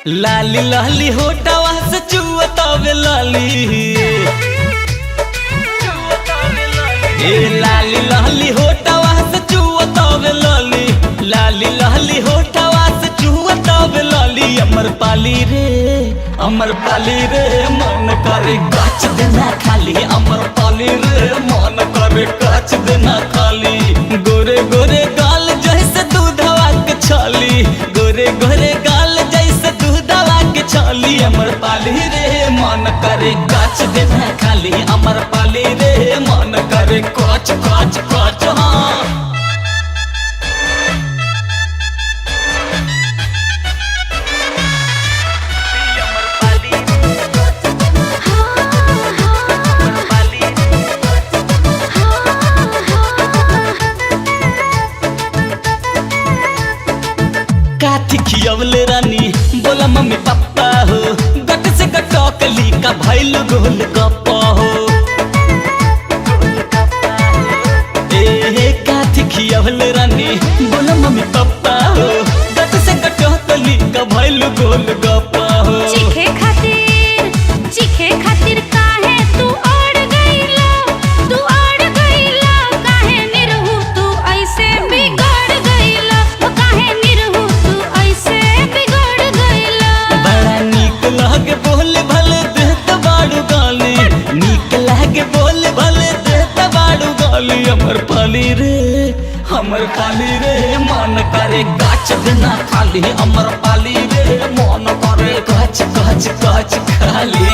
लाली लाली होटवा से चुअतावे लाली, ए लाली लाली होटवा से चुअतावे लाली, लाली लाली होटवा से चुअतावे लाली। अमर पाली रे मन करे गाछ देना खाली, अमर पाली रे मन करे गाछ देना खाली। गोरे गोरे गाल जैसे दूधवा के छाली, गोरे गोरे गाल जैसे दूधवा के छाली। अमर पाली रे मन करे गाछ देना खाली, अमर पाली रे मन करे काच काच काच। हाँ काठी खियवले रानी बोला मम्मी पापा हो, गट से गटकली का भैल गोल गप्पा हो। ए काठी खियवले रानी बोला मम्मी पापा हो, गट से गटकली का भैल गोल गप्पा हो। चीखे खातिर काहे तू अड़ गईला, तू अड़ गईला। काहे निरहु तू ऐसे बिगड़ गईला, काहे निरहु तू ऐसे बिगड़ गईला। बड़ा नीक लागे बोले भले देत बाड़ू गाली, नीक लागे बोले भले देत बाड़ू गाली। अमर पाली रे मन करे गाछ देना खाली, अमर पाली रे मन करे गाछ गाछ गाछ खाली।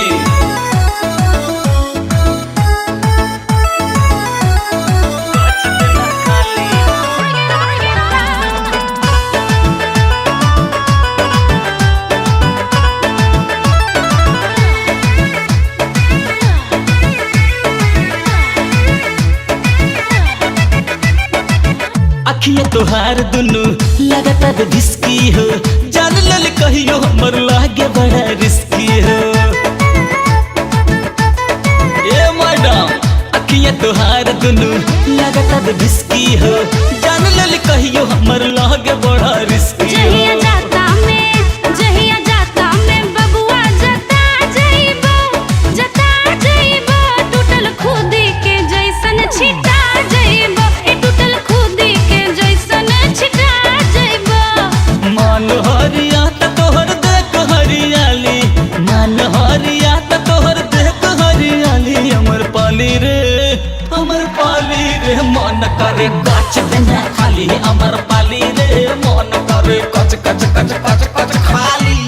अखिया तोहार दुनु लगातार ढिसकी हो, जान लल कहियो हमर लागे बड़ा रिस्की हो। ए मैडम अखिया तोहार दुनु लगातार ढिसकी हो, जान लल कहियो हमर लागे बड़ा रिस्की हो। जहिया जाता में बबुआ जता जइबो, टूटल खुदी के जैसन छिटा जइबो, टूटल खुदी के जैसन छिटा जइबो। मान हरिया त तोहर देख हरियाली, मान हरिया त तोहर देख हरियाली। अमर पाली रे मन करे गाछ देना खाली, अमर पाली रे मन करे कच कच कच कच कच खाली।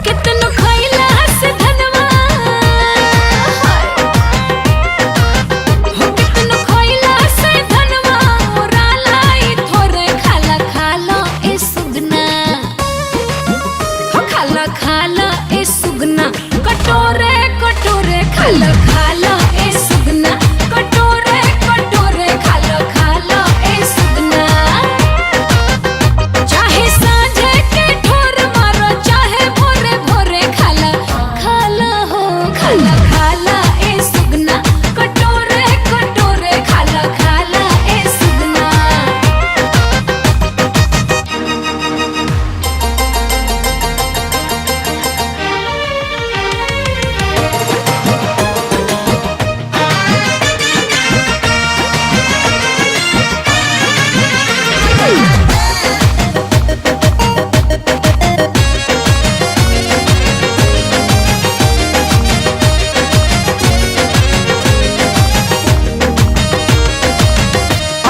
कितनो खइला से धनवा, हो कितनो खइला से धनवा। ओरालाई थोरे खाला खाला ए सुगना, हो खाला खाला ए सुगना। कटोरे कटोरे खाला खाला ए सुगना, कटोरे कटोरे खाला खाला ए सुगना। चाहे सांझे के ठोर मारो, चाहे भोरे भोरे खाला खाला हो, खाला खाला ए सुगना। कटोरे कटोरे खाला खाला ए सुगना।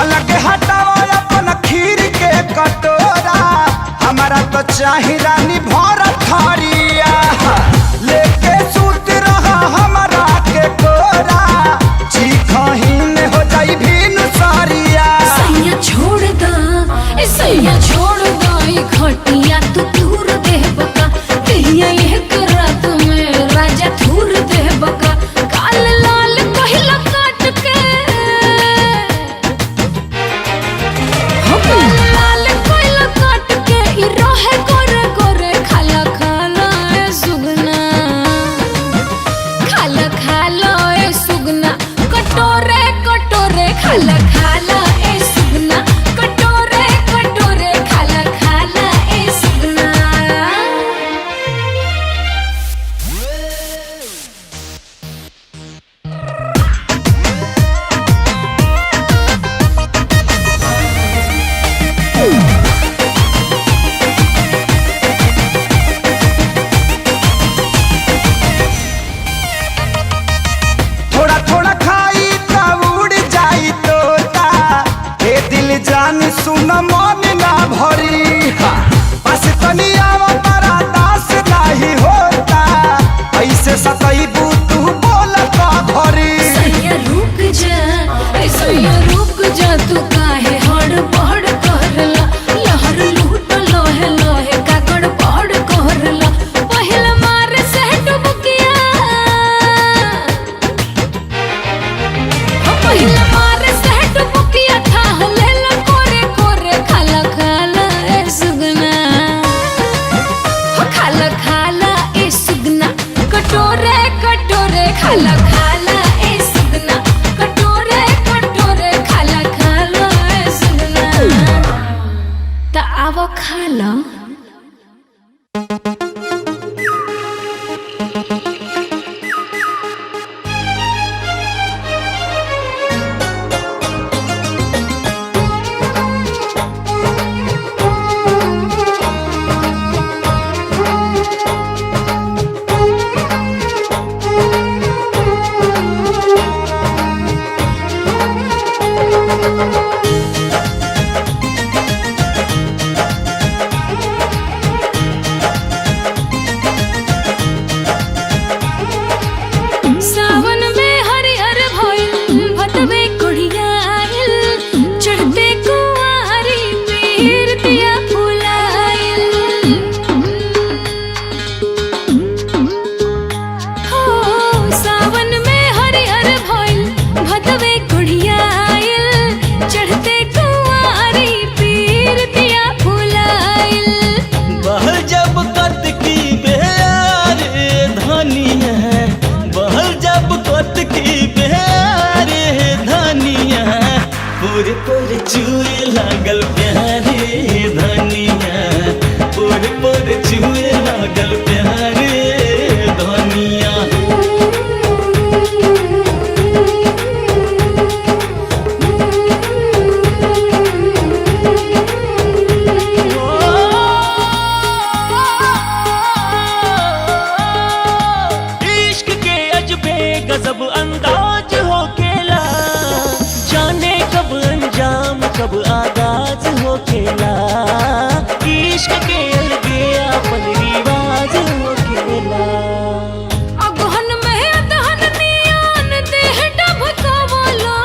अलग हटाओ अपन खीर के कटोरा, हमारा तो चाही रानी भर थरिया। लेके सूत रहा हमारा के कोरा, चीखहीन हो जाई भीनु सारिया। सैया छोड़ दा, सैया छोड़ दा ई खटिया तू दूर देह बका। कहिया एक रात में राजा खाला खाला ए सुगना कटोरे कटोरे खाला खाला ए सुगना। थोड़ा थोड़ा खाई त उड़ जाई तोता, हे दिल जान सुन मन ना भरी। बस तनिया बड़ा दास नहीं होता, ऐसे सतैबू तू बोल का भरी। सैया रुक जा ए सैया रुक जा तू काहे हड़बड़ करला, लहर लूट लोहे लोहे का गड़बड़ करला। पहिल मार से डुबकिया पहिल मार से डुबकिया था लेल कोरे कोरे खाला खाला ए सुगना। खाला खाला ए सुगना कटोरे कटोरे खाला खाला ए सुगना कटोरे कटोरे खाला खाला ए सुगना। त आवो खाला। सावन में हरिहर भइल भतवे कोढ़ियाइल, चढ़ते कुंवारी पीर दिया फुलाइल। हो सावन में हरिहर भइल भतवे कोढ़ियाइल, चढ़ते कुंवारी पीर दिया फुलाइल। बहल जब कत की बेर धनिया, बहल जब कत की बेर धनिया, पूरे पूरे चुए लागल प्यारे धनिया, पूरे पूरे चुए लागल प्यारे धनिया। इश्क के अजबे गजब अंदाज हो केला, जाने कब अंजाम कब आगाज हो केला। इश्क के अलगे अपन रिवाज हो केला। अगहन में अदहन नियान देह डबकावला,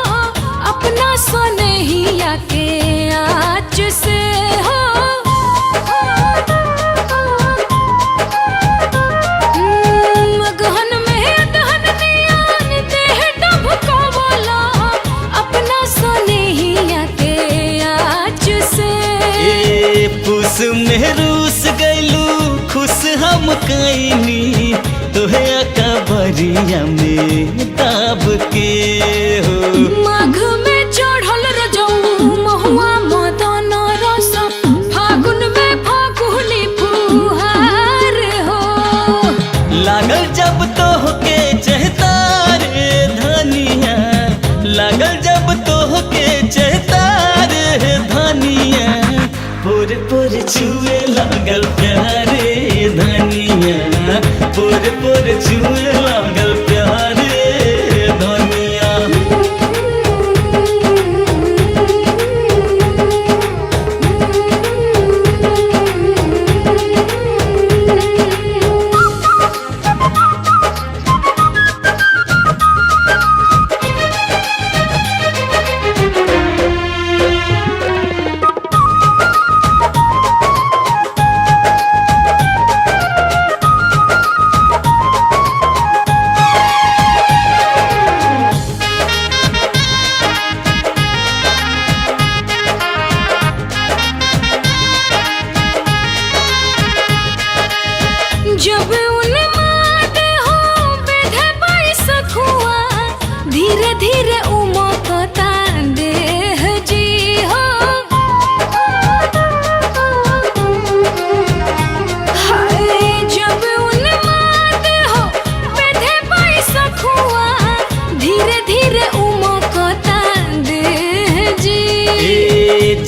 अपना सनहिया के आँच से हो। अगहन में अदहन नियान देह डबकावला, अपना सनहिया के आँच से। ए पुस में रूस गैलू खुश हम कैनी, तोहे अकबरिया में दाब के हो। माघ में चढ़ल रजऊ महुआ मदन रस, फागुन में फागुनी फुहार हो। लागल जब तोहके चहतार धनिया, लागल जब तोहके चहतार धनिया, पूरे पूरे छुए लागल प्यारे धनिया, पूरे पूरे छुए लागल प्यारे धनिया।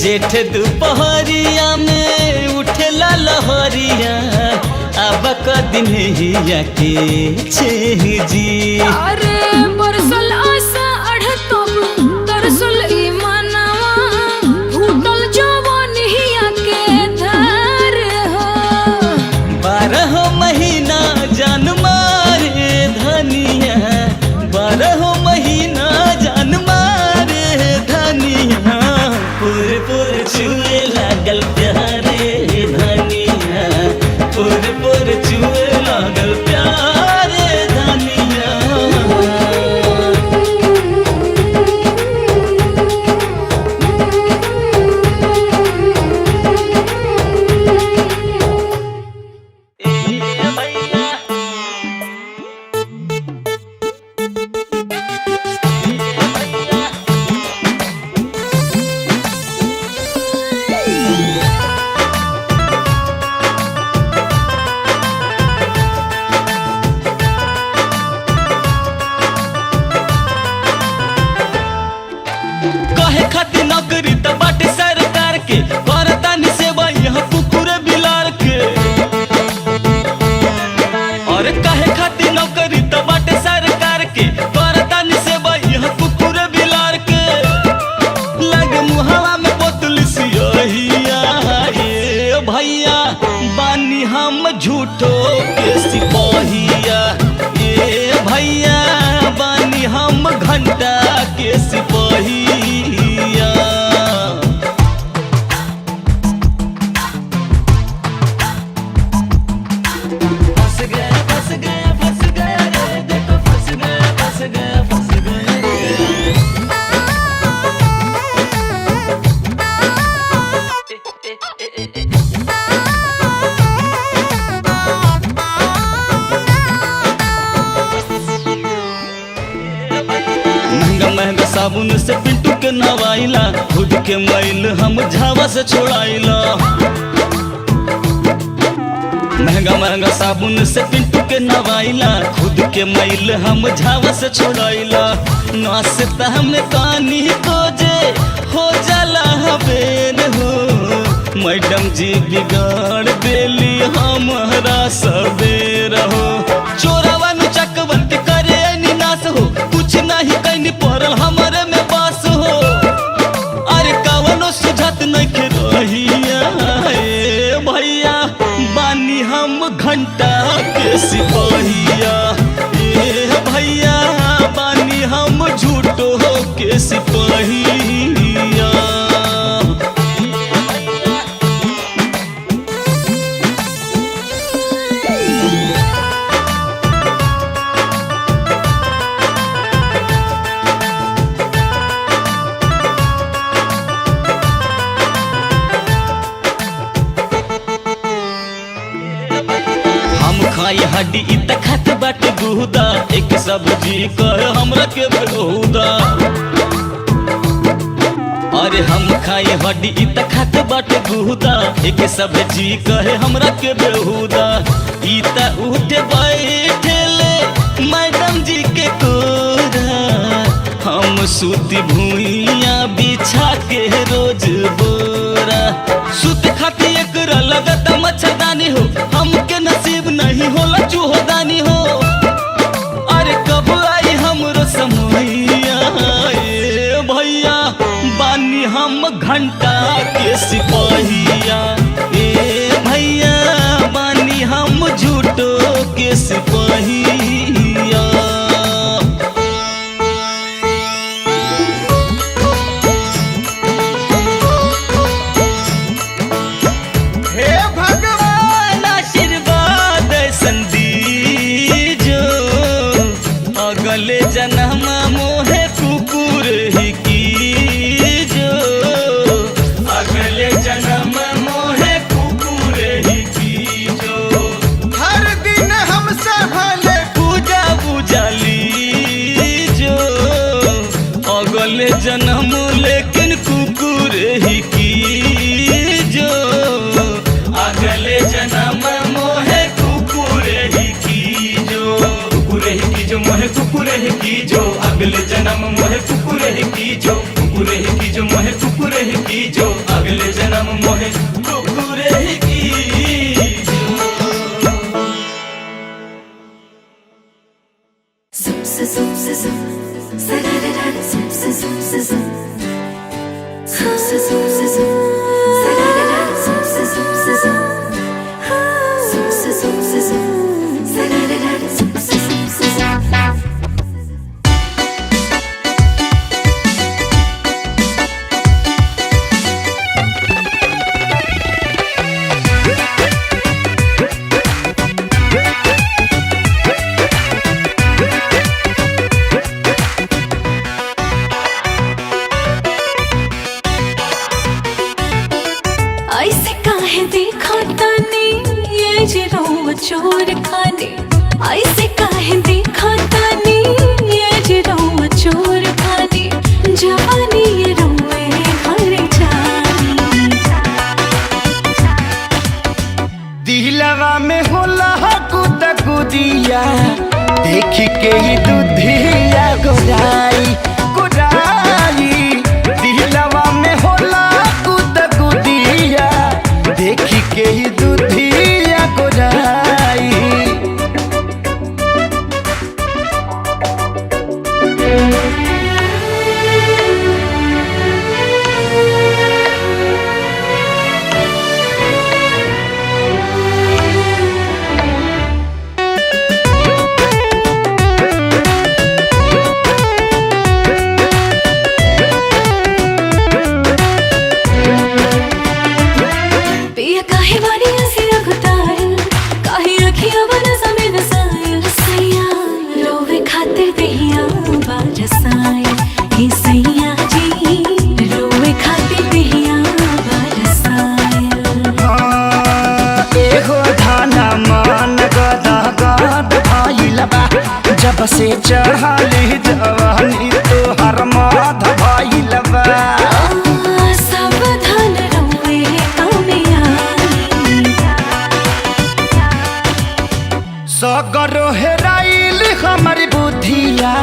जेठ दोपहरिया में उठेला लहरिया अब कदिन हिया के छेह जी। अरे बरसल आशा अढ़तब तरसल ई मनवा फूटल जवान हिया के धार हो। 12 महीना जान मारे धनिया, 12 महीना जान मारे धनिया, पुर पुर छुए लागल प्यारे धनिया, पुर पुर छुए लागल प्यारे धनिया। कहे खातिर नौकरी त बाटे सरकार के, करतानी सेवा यहाँ कुकुर बिलार के। और कहे खातिर नौकरी त बाटे सरकार के, करतानी सेवा यहाँ कुकुर बिलार के। लगे मुहावा में बोतल सियहिया, ये भैया बानी हम झूठो के सिपाहिया, ये भैया बानी हम घंटा के सिपाहिया। फंस गया फंस गया फंस गया रे, देखो फंस गया फंस गया फंस गया रे। महंगा महंगा साबुन से पिंटू के नवाइला, खुद के मैल हम झावा से छोड़ाइला। महंगा महंगा साबुन से पिंटू के नवाइला, खुद के मैल हम झावा से छोड़ाइला। नाश्ता हमें कानी को जे हो जाला हबेर हो, मैडम जी बिगाड़ देली हमारा सबेर हो। चोरवा नु चकवन के करे ऐनी नाश हो, कुछ नहीं कहीं पड़ल हमारे में बास हो। अरे कवनो सुझत नहीं के रहिया, ए भैया बानी हम घंटा के सिपाहिया, ए भैया बानी हम झूठो के सिपाहिया। खाई हड्डी इत खत बाट गुदा, एक सब्जी कर हमरा के बेहुदा। अरे हम खाई हड्डी इत खत बाट गुदा, एक सब्जी कहे हमरा के बेहुदा। इत उठे बैठेले मैडम जी के कोरा, हम सूती भूइया बिछा के रोज बोरा। सुत खाती एकरा लगत मच्छरदानी हो, हमके नसीब नहीं होला चूहोदानी हो। अरे कब आई हमरो समैया, ए भैया बानी हम घंटा के सिपाहिया, ए भैया बानी हम झूठो के सिपाहिया। अगले जन्म मोहे कुकुर ही की जो, अगले जन्म मोहे कुकुर ही की जो। हर दिन हमसे भले पूजा बुझाली जो, अगले जन्म लेकिन कुकुर ही की जो। अगले जन्म मोहे कुकुर ही की जो, कुकुर ही की जो मोहे कुकुर ही की जो। अगले जन्म मोहे कुकुर ही की जो, कुकुर ही की जो मोहे कुकुर ही की जो। मोहे कुकुरे की Zoom, zoom, zoom, zoom, sa-da-da-da, zoom, zoom, zoom, zoom. Zoom, zoom, zoom, zoom, sa-da-da-da, zoom, zoom, zoom, zoom. Zoom, zoom, zoom, zoom, sa-da-da-da, zoom, zoom, zoom, zoom. ऐसे काहे देखा तानी ये जिरो चोर खाने ऐसे काहे देखा तानी ये जिरो चोर खाने जवानी ये रोए हर जानी दिलवा में होला कुद कुदिया देख के ही दुधिया गोराई गोराई दिलवा में होला कुद कुदिया देख के ही दुधिया गोराई पिया काहे वारी ऐसी अगुतायल काहे अखियां बना समय नसायल सैया रोवे खातिर देहिया बारसायल हे सैया जी रोवे खातिर देहिया बारसायल एहो धाना मान गदा गद भइल बा जब से चढ़ाली जवानी तोहर माध भइल बा सावधान रोवे कामयानी सगरो हेराइल हमर बुद्धिया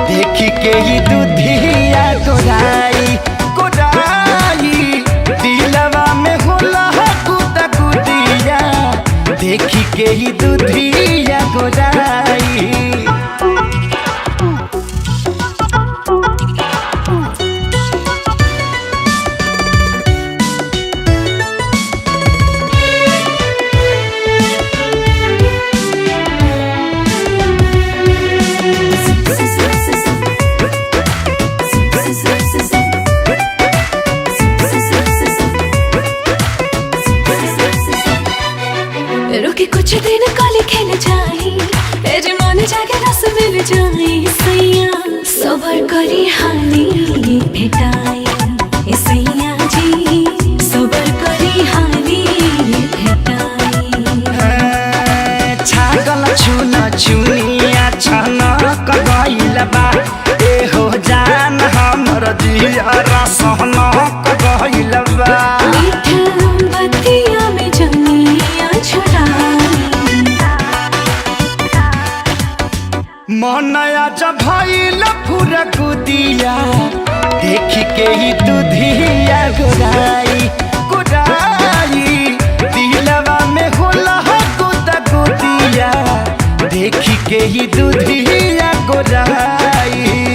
देख के ही दुधिया गोराई गोराई दिलवा में होला कुद कुदिया देख के ही दुधिया गोराई रुके कुछ दिन काले खेल जाई तेरे मन जाके रस मिल जाई सैया सबर करी हानी भेटाई ए सैया जी सबर करी हानी भेटाई छागल छुन छुनिया छनक गइल बा एहो जान हमर जियरा सहनक गइल बा मीठ बतिया में जमिया छुड़ाई मनया जब भइल पूरा कुदिया देख के ही दुधिया गोराई गोराई दिलवा में होला कुद कुदिया देख के ही दुधिया गोराई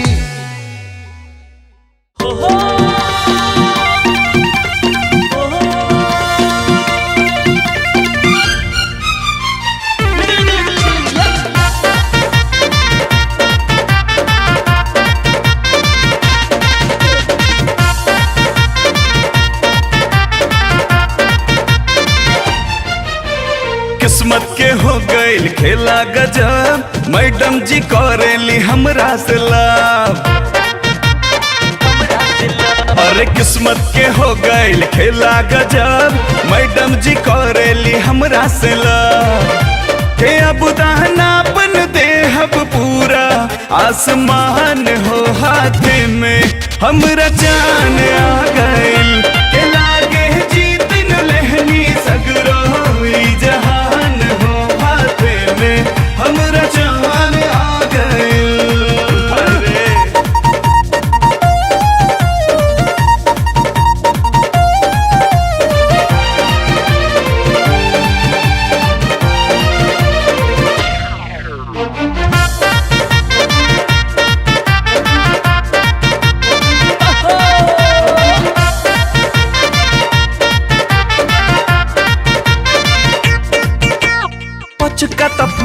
किस्मत के हो गइल खेला गजब मैडम जी करेली हमरा से लाभ अरे किस्मत के हो गइल खेला गजब मैडम जी करेली हमरा से लाभ के अब दानापन देहब पूरा आसमान हो हाथ में हमरा जान आ गइल के लागे जीत न लेहनी सगरो ई जहान हो हाथ में हमरा जान आ गइल अरे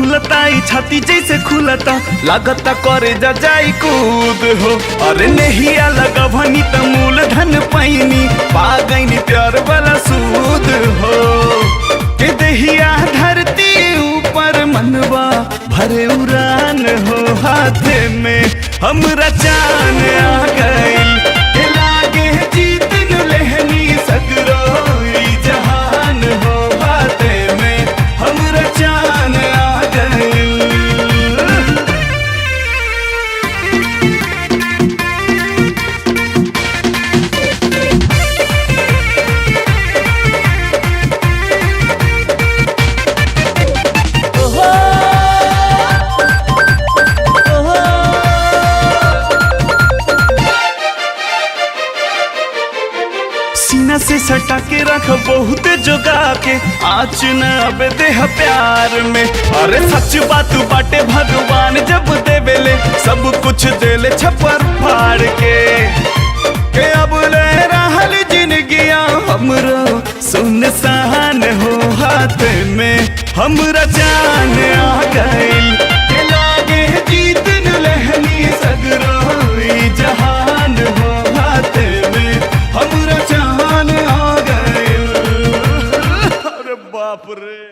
फूलता ई छाती जैसे खुलता लागता करे जा जाई कूद हो। अरे नहिया लगभनी त मूलधन पैनी पा गईनी प्यार वाला सूद हो। के दहिया धरती ऊपर मनवा भरे उड़ान हो। हाथे में हमरा चान आ गइल के लागे जीत न लेहनी सगरो ई जहान हो। हाथे में हमरा चान आ गइल। सीना से सटा के रख बहुत जोगा के आँच न अब देह प्यार में। अरे सच बात बाटे भगवान जब देवेले सब कुछ देले छपर फाड़ के अब ले रहल जिंदगिया हमरो सुनसान हो। हाथ में हमरा जान आ गइल के लागे जीत न लेहनी सगरो ई जहान हो। हाथ में हमरा जान आ गइल। अरे बाप रे।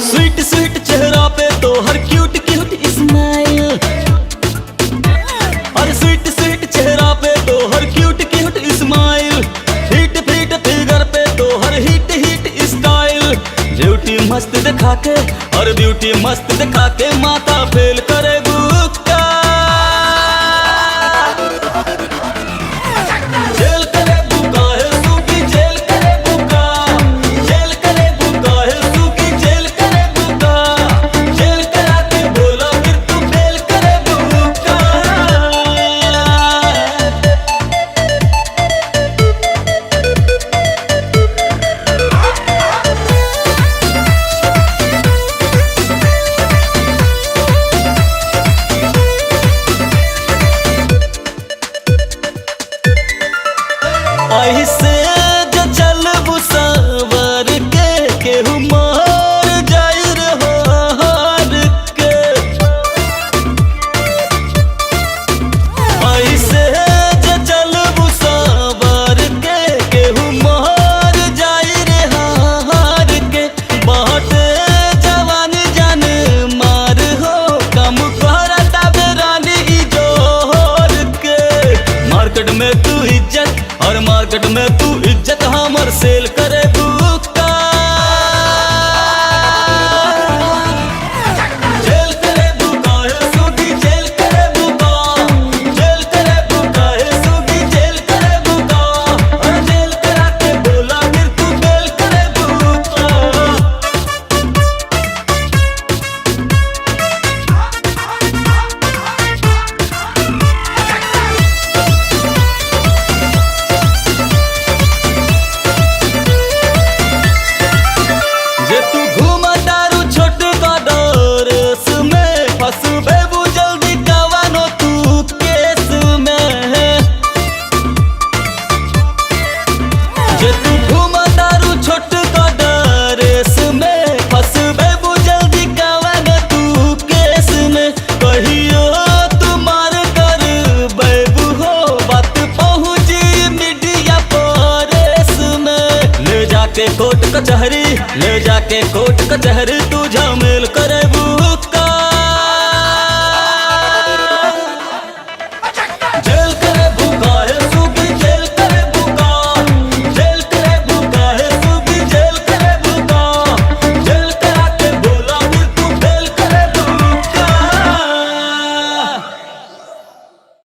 स्वीट स्वीट चेहरा पे तो हर क्यूट क्यूट स्माइल। और स्वीट स्वीट चेहरा पे तो हर cute cute smile. Hit fit figure पे तो हर हिट हिट स्टाइल। ब्यूटी मस्त दिखा के और ब्यूटी मस्त दिखा के माथा फेल करे बुक्का। जेल करे बुका है सूखी जेल करे बुका। जेल करे बुका है सूखी जेल करे बुका। जेल करा के बोला फिर तू फेल करे बुका। ऐसे जो चलबू सवर के केहू मार जाई रे हार के। ऐसे जो चलबू सवर के केहू मार जाई रे हार के। बहुत जवान जान मार हो कम करता बेरानी ई जोर के। मार्केट में तू इज्जत और मार्केट में तू इज्जत हमर सेल करे बुक्का। जेल करे बुका है सूखी जेल करे बुका। जेल करे बुका है सूखी जेल करे बुका। और जेल करा के बोला फिर तू फेल करे बुक्का। जे तू घूमा दारू छोट का डोरस में फंसबे बु जल्दी कवानो तू केस में। जे तू घूमा दारू छोट का डोरस में फंसबे बु जल्दी कवानो तू केस में। कहियो तुम्हार कर बेबू हो बात पहुंची मीडिया परेस में। ले जाके कोर्ट कचहरी ले जाके कोर्ट कचहरी